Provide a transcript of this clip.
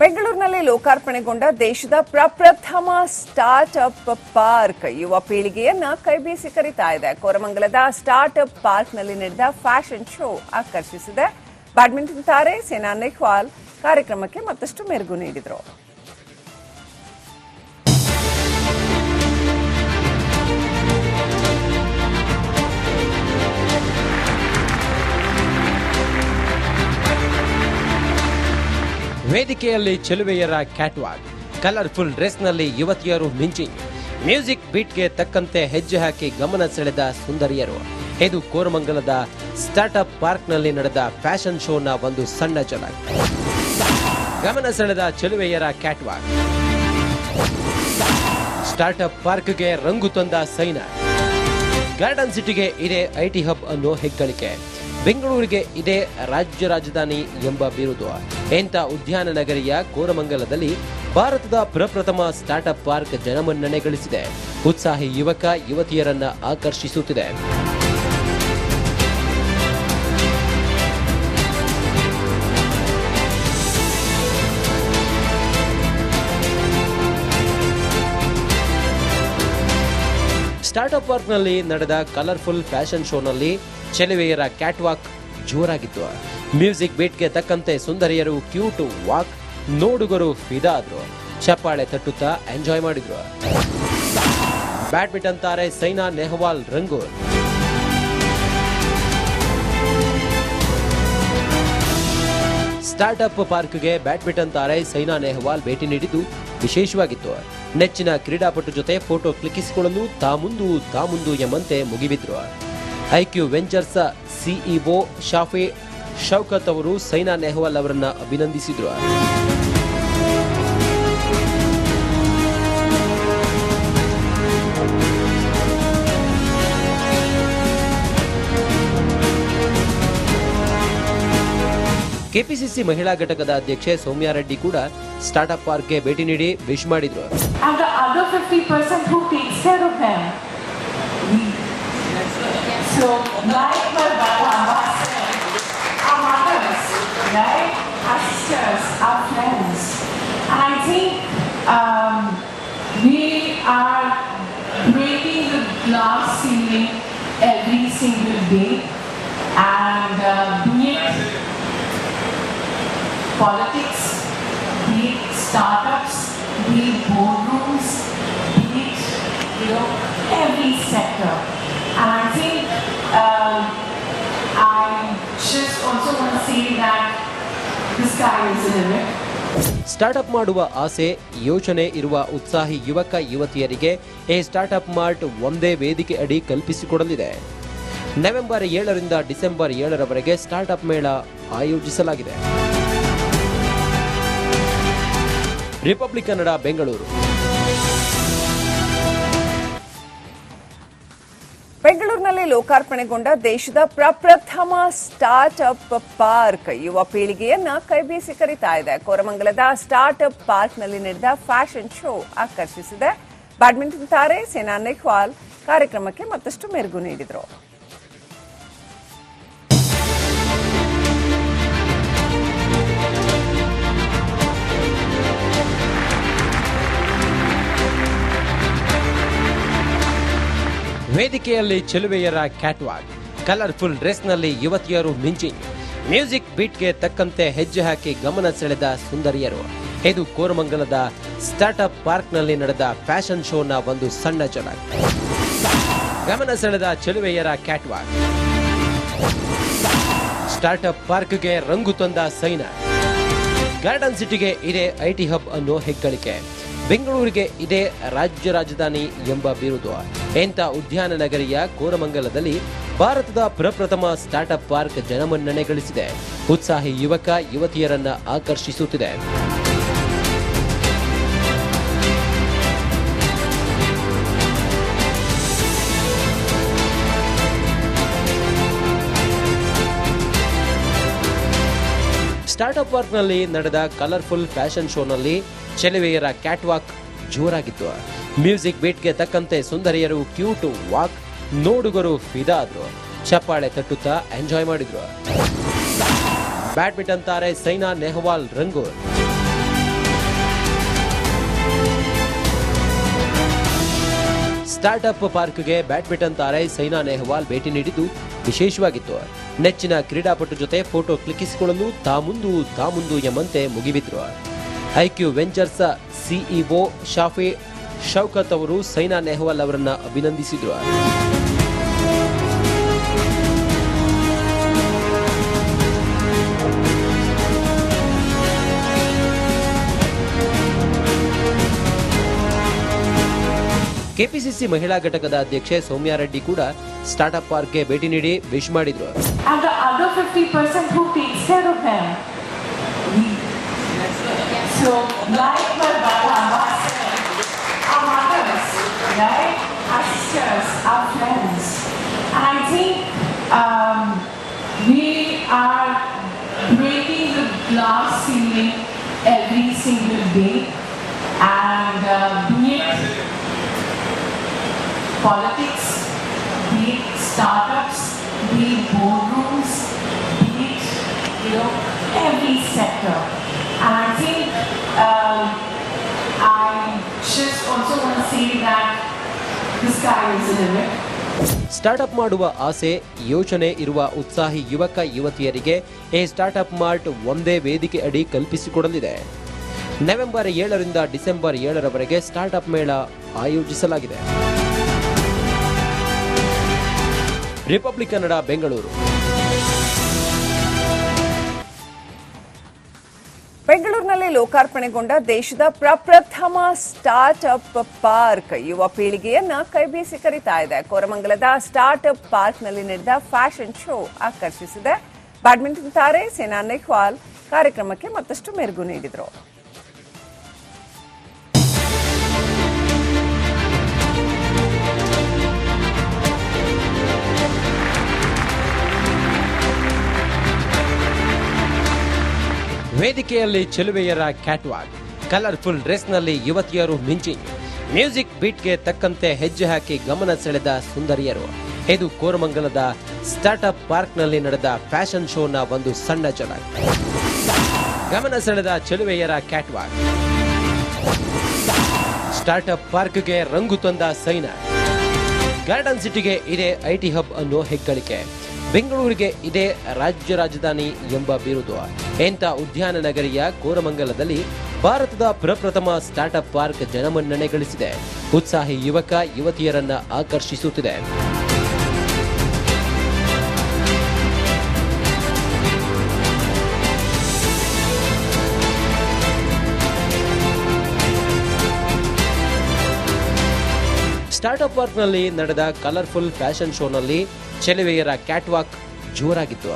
ಬೆಂಗಳೂರಿನಲ್ಲಿ ಲೋಕಾರ್ಪಣೆಗೊಂಡ ದೇಶದ ಪ್ರಪ್ರಥಮ ಸ್ಟಾರ್ಟ್ ಅಪ್ ಪಾರ್ಕ್ ಯುವ ಪೀಳಿಗೆಯನ್ನ ಕೈಬೀಸಿ ಕರೀತಾ ಇದೆ. ಕೋರಮಂಗಲದ ಸ್ಟಾರ್ಟ್ ಅಪ್ ಪಾರ್ಕ್ನಲ್ಲಿ ನಡೆದ ಫ್ಯಾಷನ್ ಶೋ ಆಕರ್ಷಿಸಿದೆ. ಬ್ಯಾಡ್ಮಿಂಟನ್ ತಾರೆ ಸೈನಾ ನೆಹ್ವಾಲ್ ಕಾರ್ಯಕ್ರಮಕ್ಕೆ ಮತ್ತಷ್ಟು ಮೆರುಗು ನೀಡಿದರು. ವೇದಿಕೆಯಲ್ಲಿ ಚೆಲುವೆಯರ ಕ್ಯಾಟ್ವಾಕ್, ಕಲರ್ಫುಲ್ ಡ್ರೆಸ್ನಲ್ಲಿ ಯುವತಿಯರು ಮಿಂಚಿಂಗ್, ಮ್ಯೂಸಿಕ್ ಬೀಟ್ಗೆ ತಕ್ಕಂತೆ ಹೆಜ್ಜೆ ಹಾಕಿ ಗಮನ ಸೆಳೆದ ಸುಂದರಿಯರು. ಇದು ಕೋರಮಂಗಲದ ಸ್ಟಾರ್ಟ್ಅಪ್ ಪಾರ್ಕ್ನಲ್ಲಿ ನಡೆದ ಫ್ಯಾಷನ್ ಶೋನ ಒಂದು ಸಣ್ಣ ಝಲಕ್. ಗಮನ ಸೆಳೆದ ಚೆಲುವೆಯರ ಕ್ಯಾಟ್ವಾಕ್, ಸ್ಟಾರ್ಟ್ಅಪ್ ಪಾರ್ಕ್ಗೆ ರಂಗು ತಂದ ಸೈನಾ. ಗಾರ್ಡನ್ ಸಿಟಿಗೆ ಇದೇ ಐಟಿ ಹಬ್ ಅನ್ನೋ ಹೆಗ್ಗಳಿಕೆ, ಬೆಂಗಳೂರಿಗೆ ಇದೇ ರಾಜ್ಯ ರಾಜಧಾನಿ ಎಂಬ ಬಿರುದು. ಇಂಥ ಉದ್ಯಾನ ನಗರಿಯ ಕೋರಮಂಗಲದಲ್ಲಿ ಭಾರತದ ಪ್ರಪ್ರಥಮ ಸ್ಟಾರ್ಟ್ಅಪ್ ಪಾರ್ಕ್ ಜನಮನ್ನಣೆ ಗಳಿಸಿದೆ. ಉತ್ಸಾಹಿ ಯುವಕ ಯುವತಿಯರನ್ನ ಆಕರ್ಷಿಸುತ್ತಿದೆ. ಸ್ಟಾರ್ಟ್ಅಪ್ ಪಾರ್ಕ್ನಲ್ಲಿ ನಡೆದ ಕಲರ್ಫುಲ್ ಫ್ಯಾಷನ್ ಶೋನಲ್ಲಿ ಚೆಲುವೆಯರ ಕ್ಯಾಟ್ವಾಕ್ ಜೋರಾಗಿತ್ತು. ಮ್ಯೂಸಿಕ್ ಬೀಟ್ಗೆ ತಕ್ಕಂತೆ ಸುಂದರಿಯರು ಕ್ಯೂಟ್ ವಾಕ್, ನೋಡುಗರು ಫಿದಾ ಆದ್ರು. ಚಪ್ಪಾಳೆ ತಟ್ಟುತ್ತಾ ಎಂಜಾಯ್ ಮಾಡಿದ್ರು. ಬ್ಯಾಡ್ಮಿಂಟನ್ ತಾರೆ ಸೈನಾ ನೆಹ್ವಾಲ್ ರಂಗು. ಸ್ಟಾರ್ಟ್ಅಪ್ ಪಾರ್ಕ್ಗೆ ಬ್ಯಾಡ್ಮಿಂಟನ್ ತಾರೆ ಸೈನಾ ನೆಹ್ವಾಲ್ ಭೇಟಿ ನೀಡಿದ್ದು ವಿಶೇಷವಾಗಿತ್ತು. ನೆಚ್ಚಿನ ಕ್ರೀಡಾಪಟು ಜೊತೆ ಫೋಟೋ ಕ್ಲಿಕ್ಕಿಸಿಕೊಳ್ಳಲು ತಾಮುಂದು ಎಂಬಂತೆ ಮುಗಿಬಿದ್ರು. IQ ventures CEO Shafi Shaukat ಅವರು ಸೈನಾ ನೆಹ್ವಾಲ್ ಅವರನ್ನ ಅಭಿನಂದಿಸಿದ್ರು. ಕೆಪಿಸಿಸಿ ಮಹಿಳಾ ಘಟಕದ ಅಧ್ಯಕ್ಷೆ ಸೌಮ್ಯಾ ರೆಡ್ಡಿ ಕೂಡ ಸ್ಟಾರ್ಟ್ಅಪ್ ಪಾರ್ಕ್ಗೆ ಭೇಟಿ ನೀಡಿ ವಿಶ್ ಮಾಡಿದ್ರು. So, like my our mothers, right? Our sisters, our friends. And I think we are breaking the glass ceiling every single day. And be it politics, be it startups, be it boardrooms, be it, every sector. And I think I just also want to say that the sky is the limit. Startup ಮಾಡುವ ಆಸೆ, ಯೋಚನೆ ಇರುವ ಉತ್ಸಾಹಿ ಯುವಕ ಯುವತಿಯರಿಗೆ ಈ startup mart ಒಂದೇ ವೇದಿಕೆ ಅಡಿ ಕಲ್ಪಿಸಿಕೊಡಲಿದೆ. ನವೆಂಬರ್ 7ರಿಂದ ಡಿಸೆಂಬರ್ 7ರವರೆಗೆ ಸ್ಟಾರ್ಟ್ಅಪ್ ಮೇಳ ಆಯೋಜಿಸಲಾಗಿದೆ. ರಿಪಬ್ಲಿಕ್ ಕನ್ನಡ, ಬೆಂಗಳೂರು. ಬೆಂಗಳೂರಿನಲ್ಲಿ ಲೋಕಾರ್ಪಣೆಗೊಂಡ ದೇಶದ ಪ್ರಪ್ರಥಮ ಸ್ಟಾರ್ಟ್ ಅಪ್ ಪಾರ್ಕ್ ಯುವ ಪೀಳಿಗೆಯನ್ನ ಕೈಬೀಸಿ ಕರೀತಾ ಇದೆ. ಕೋರಮಂಗಲದ ಸ್ಟಾರ್ಟ್ ಅಪ್ ಪಾರ್ಕ್ನಲ್ಲಿ ನಡೆದ ಫ್ಯಾಷನ್ ಶೋ ಆಕರ್ಷಿಸಿದೆ. ಬ್ಯಾಡ್ಮಿಂಟನ್ ತಾರೆ ಸೈನಾ ನೆಹ್ವಾಲ್ ಕಾರ್ಯಕ್ರಮಕ್ಕೆ ಮತ್ತಷ್ಟು ಮೆರುಗು ನೀಡಿದರು. ವೇದಿಕೆಯಲ್ಲಿ ಚೆಲುವೆಯರ ಕ್ಯಾಟ್ವಾಕ್, ಕಲರ್ಫುಲ್ ಡ್ರೆಸ್ನಲ್ಲಿ ಯುವತಿಯರು ಮಿಂಚಿಂಗ್, ಮ್ಯೂಸಿಕ್ ಬೀಟ್ಗೆ ತಕ್ಕಂತೆ ಹೆಜ್ಜೆ ಹಾಕಿ ಗಮನ ಸೆಳೆದ ಸುಂದರಿಯರು. ಇದು ಕೋರಮಂಗಲದ ಸ್ಟಾರ್ಟ್ಅಪ್ ಪಾರ್ಕ್ನಲ್ಲಿ ನಡೆದ ಫ್ಯಾಷನ್ ಶೋನ ಒಂದು ಸಣ್ಣ ಝಲಕ್. ಗಮನ ಸೆಳೆದ ಚೆಲುವೆಯರ ಕ್ಯಾಟ್ವಾಕ್, ಸ್ಟಾರ್ಟ್ಅಪ್ ಪಾರ್ಕ್ಗೆ ರಂಗು ತಂದ ಸೈನಾ. ಗಾರ್ಡನ್ ಸಿಟಿಗೆ ಇದೇ ಐಟಿ ಹಬ್ ಅನ್ನೋ ಹೆಗ್ಗಳಿಕೆ, ಬೆಂಗಳೂರಿಗೆ ಇದೇ ರಾಜ್ಯ ರಾಜಧಾನಿ ಎಂಬ ಬಿರುದು. ಇಂಥ ಉದ್ಯಾನ ನಗರಿಯ ಕೋರಮಂಗಲದಲ್ಲಿ ಭಾರತದ ಪ್ರಪ್ರಥಮ ಸ್ಟಾರ್ಟ್ಅಪ್ ಪಾರ್ಕ್ ಜನಮನ್ನಣೆ ಗಳಿಸಿದೆ. ಉತ್ಸಾಹಿ ಯುವಕ ಯುವತಿಯರನ್ನ ಆಕರ್ಷಿಸುತ್ತಿದೆ. ಸ್ಟಾರ್ಟ್ಅಪ್ ಪಾರ್ಕ್ನಲ್ಲಿ ನಡೆದ ಕಲರ್ಫುಲ್ ಫ್ಯಾಷನ್ ಶೋನಲ್ಲಿ ಚೆಲುವೆಯರ ಕ್ಯಾಟ್ವಾಕ್ ಜೋರಾಗಿತ್ತು. ಮ್ಯೂಸಿಕ್ ಬೀಟ್ಗೆ ತಕ್ಕಂತೆ ಸುಂದರಿಯರು ಕ್ಯೂಟ್ ವಾಕ್, ನೋಡುಗರು ಫಿದಾ ಆದ್ರು. ಚಪ್ಪಾಳೆ ತಟ್ಟುತ್ತಾ ಎಂಜಾಯ್ ಮಾಡಿದ್ರು. ಬ್ಯಾಡ್ಮಿಂಟನ್ ತಾರೆ ಸೈನಾ ನೆಹ್ವಾಲ್ ರಂಗು. ಸ್ಟಾರ್ಟ್ಅಪ್ ಪಾರ್ಕ್ಗೆ ಬ್ಯಾಡ್ಮಿಂಟನ್ ತಾರೆ ಸೈನಾ ನೆಹ್ವಾಲ್ ಭೇಟಿ ನೀಡಿದ್ದು ವಿಶೇಷವಾಗಿತ್ತು. ನೆಚ್ಚಿನ ಕ್ರೀಡಾಪಟು ಜೊತೆ ಫೋಟೋ ಕ್ಲಿಕ್ಕಿಸಿಕೊಳ್ಳಲು ತಾಮುಂದು ಎಂಬಂತೆ ಮುಗಿಬಿದ್ರು. IQ ventures CEO Shafi Shaukat ಅವರು ಸೈನಾ ನೆಹ್ವಾಲ್ ಅವರನ್ನ ಅಭಿನಂದಿಸಿದ್ರು. ಕೆಪಿಸಿಸಿ ಮಹಿಳಾ ಘಟಕದ ಅಧ್ಯಕ್ಷೆ ಸೌಮ್ಯಾ ರೆಡ್ಡಿ ಕೂಡ ಸ್ಟಾರ್ಟ್ಅಪ್ ಪಾರ್ಕ್ಗೆ ಭೇಟಿ ನೀಡಿ ವಿಶ್ ಮಾಡಿದ್ರು. And the other 50% who takes care of them? We. So, like my Baba said, our mothers, right? Our sisters, our friends. And I think we are breaking the glass ceiling every single day. And be it politics, be it startups, be it boardrooms, be it, every sector. And I think I just also want to say that the sky is the limit. Startup ಮಾಡುವ ಆಸೆ, ಯೋಚನೆ ಇರುವ ಉತ್ಸಾಹಿ ಯುವಕ ಯುವತಿಯರಿಗೆ ಈ startup mart ಒಂದೇ ವೇದಿಕೆ ಅಡಿ ಕಲ್ಪಿಸಿಕೊಡಲಿದೆ. ನವೆಂಬರ್ 7ರಿಂದ ಡಿಸೆಂಬರ್ 7ರವರೆಗೆ ಸ್ಟಾರ್ಟ್ಅಪ್ ಮೇಳ ಆಯೋಜಿಸಲಾಗಿದೆ. ರಿಪಬ್ಲಿಕ್ ಕನ್ನಡ, ಬೆಂಗಳೂರು. ಬೆಂಗಳೂರಿನಲ್ಲಿ ಲೋಕಾರ್ಪಣೆಗೊಂಡ ದೇಶದ ಪ್ರಪ್ರಥಮ ಸ್ಟಾರ್ಟ್ಅಪ್ ಪಾರ್ಕ್ ಯುವ ಪೀಳಿಗೆಯನ್ನ ಕೈಬೀಸಿ ಕರೀತಾ ಇದೆ. ಕೋರಮಂಗಲದ ಸ್ಟಾರ್ಟ್ಅಪ್ ಪಾರ್ಕ್ನಲ್ಲಿ ನಡೆದ ಫ್ಯಾಷನ್ ಶೋ ಆಕರ್ಷಿಸಿದೆ. ಬ್ಯಾಡ್ಮಿಂಟನ್ ತಾರೆ ಸೈನಾ ನೆಹ್ವಾಲ್ ಕಾರ್ಯಕ್ರಮಕ್ಕೆ ಮತ್ತಷ್ಟು ಮೆರುಗು ನೀಡಿದರು. ವೇದಿಕೆಯಲ್ಲಿ ಚೆಲುವೆಯರ ಕ್ಯಾಟ್ವಾಕ್, ಕಲರ್ಫುಲ್ ಡ್ರೆಸ್ನಲ್ಲಿ ಯುವತಿಯರು ಮಿಂಚಿಂಗ್, ಮ್ಯೂಸಿಕ್ ಬೀಟ್ಗೆ ತಕ್ಕಂತೆ ಹೆಜ್ಜೆ ಹಾಕಿ ಗಮನ ಸೆಳೆದ ಸುಂದರಿಯರು. ಇದು ಕೋರಮಂಗಲದ ಸ್ಟಾರ್ಟ್ಅಪ್ ಪಾರ್ಕ್ನಲ್ಲಿ ನಡೆದ ಫ್ಯಾಷನ್ ಶೋನ ಒಂದು ಸಣ್ಣ ಝಲಕ್. ಗಮನ ಸೆಳೆದ ಚೆಲುವೆಯರ ಕ್ಯಾಟ್ವಾಕ್. ಸ್ಟಾರ್ಟ್ಅಪ್ ಪಾರ್ಕ್ಗೆ ರಂಗು ತಂದ ಸೈನಾ. ಗಾರ್ಡನ್ ಸಿಟಿಗೆ ಇದೆ ಐಟಿ ಹಬ್ ಅನ್ನೋ ಹೆಗ್ಗಳಿಕೆ. ಬೆಂಗಳೂರಿಗೆ ಇದೇ ರಾಜ್ಯ ರಾಜಧಾನಿ ಎಂಬ ಬಿರುದು. ಎಂಥ ಉದ್ಯಾನ ನಗರಿಯ ಕೋರಮಂಗಲದಲ್ಲಿ ಭಾರತದ ಪ್ರಪ್ರಥಮ ಸ್ಟಾರ್ಟ್ಅಪ್ ಪಾರ್ಕ್ ಜನಮನ್ನಣೆ ಗಳಿಸಿದೆ. ಉತ್ಸಾಹಿ ಯುವಕ ಯುವತಿಯರನ್ನ ಆಕರ್ಷಿಸುತ್ತಿದೆ. ಸ್ಟಾರ್ಟ್ಅಪ್ ಪಾರ್ಕ್ನಲ್ಲಿ ನಡೆದ ಕಲರ್ಫುಲ್ ಫ್ಯಾಷನ್ ಶೋನಲ್ಲಿ ಚೆಲುವೆಯರ ಕ್ಯಾಟ್ವಾಕ್ ಜೋರಾಗಿತ್ತು.